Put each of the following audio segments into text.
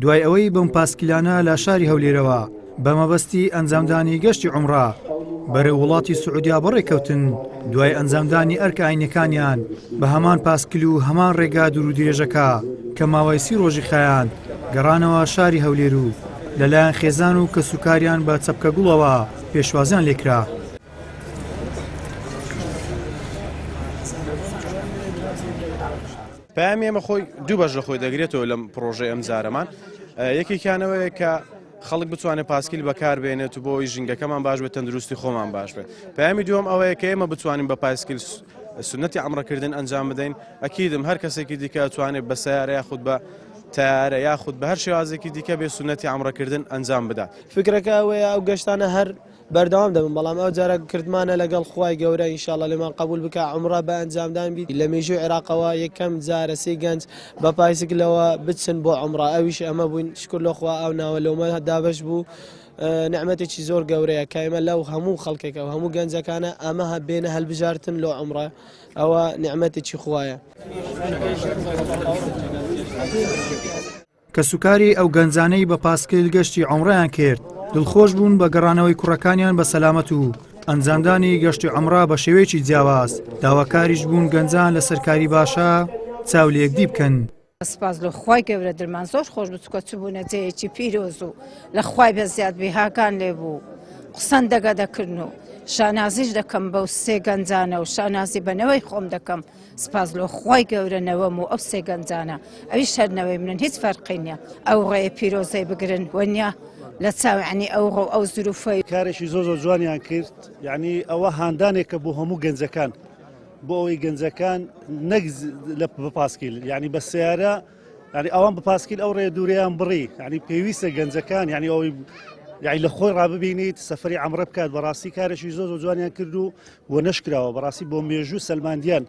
دوای ئەوەی بەم پاسکیلانە لە شاری هەولێرەوە بە مەبەستی ئەنجامدانی گەشتی عومرە بەرەو وڵاتی سعودیا بەڕێکەوتن دوای ئەنجامدانی ئەرکە ئاینەکانیان بە هەمان پاسکل و هەمان ڕێگا دوور و درێژەکە کە ماوەی 30 ڕۆژی خایاند گەڕانەوە شاری هەولێر و لەلایەن خێزان و کەسوکاریان بە چەپکە گوڵەوە پێشوازیان لێکرا. پەیامی ئێمە خۆی دوو بەش لە خۆی دەگرێتەوە لەم پرۆژەی ئەم جارەمان. یەکێکیانەوەیە کە خەڵک بتوانێت پاسکیل بەکاربێنێت و بۆی ژینگەکەمان باش بێت تەندروستی خۆمان باش بێت. پەیامی دووەم ئەوەیە کە ئێمە بتوانین بە پاسکیل سنەتی عومرەکردن ئەنجام بدەین. ئەکیدم هەر کەسێکی دیکە ئەتوانێت بە سەیارە یاخود بە تایارە یاخود بە هەر شێوازێکی دیکە بێ سنەتی عومرەکردن ئەنجام بدات. فکرەکە ئەوەیە ئەو گەشتانە هەر بەردەوام دەبن، بەڵام ئەو جارە کردمانە لەگەڵ خوای گەورە ئینشاءڵڵا لێمان قبول بکە عومرە بە ئەنجامدان بیت لە مێژووی عێراقەوە یەکەم جارە سێ گەنج بە پایسکلەوە بچن بۆ عومرە. ئەویش ئەمە بووین شکر لەخوا ئەو ناوە لەومە دابەش بوو. نعمەتێکی زۆر گەورەیە کە ئێمە لەو هەموو خەڵکێکە و هەموو گەنجەکانە ئەمە بێنە هەلبژارتن لۆ عومرە، ئەوە نعمەتێکی خوایە. کەسوکاری ئەو گەنجانەی بە پاسکل گەشتی عومڕەیان کرد دڵخۆش بوون بە گەڕانەوەی کوڕەکانیان بە سەلامەت و ئەنجامدانی گەشتی عومرە بە شێوەیەکی جیاواز. داواکاریش بوون گەنجان لە سەرکاری باشە چاو لە یەکدی بکەن. سپاس لە خوای گەورە دڵمان زۆر خۆش بوو چکە چبوونە جێیەکی پیرۆز و لە خوای بە زیادبێهاکان لێبوو قسەن دەگە دەکردن و شانازیش دەکەم بەو سێ گەنجانە و شانازی بەنەوەی خۆم دەکەم. سپاس لە خوای گەورەنەوەم و ئەو سێ گەنجانە ئەوی شەرنەوەی منن هیچ فەرقی نییە ئەو ڕێی پیرۆزەی بگرن وەنیا لە چاوعنی ئەو ڕۆ ئەو زروفەی کارێکی زۆر جوانیان کرد. یعنی ئەوە هاندانێکە بۆ هەموو گەنجەکان بۆ ئەوەی گەنجەکان نەک لە پاسکیل یعنی بە سیارە یعنی ئەوان بە پاسکیل ئەو ڕێ دوورەیان بڕی یعنی پێویستە گەنجەکان یعنی ئەوەی یعنی لە خۆی ڕاببینیت سەفەری عومرە بکات. بەڕاستی کارێکی زۆر جوانیان کرد و بۆ نەشکراوە بەڕاستی بۆ مێژوو سەلماندیان.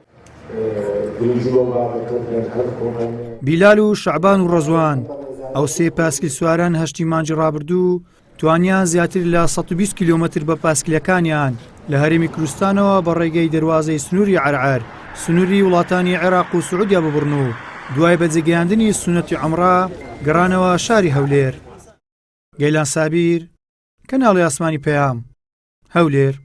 بیلال و شعبان و ڕەزوان ئەو سێ پاسکیل سواران هەشتی مانجی ڕابردوو توانیان زیاتر لە 120 کیلۆمەتر بە پاسکلەکانیان لە هەرێمی کوردستانەوە بە ڕێگەی دەروازەی سنووری عەرعەر سنووری وڵاتانی عێراق و سعودیا ببڕن و دوای بەجێگەیاندنی سونەتی عومرە گەڕانەوە شاری هەولێر. گەیلان سابیر، کەناڵی ئاسمانی پەیام، هەولێر.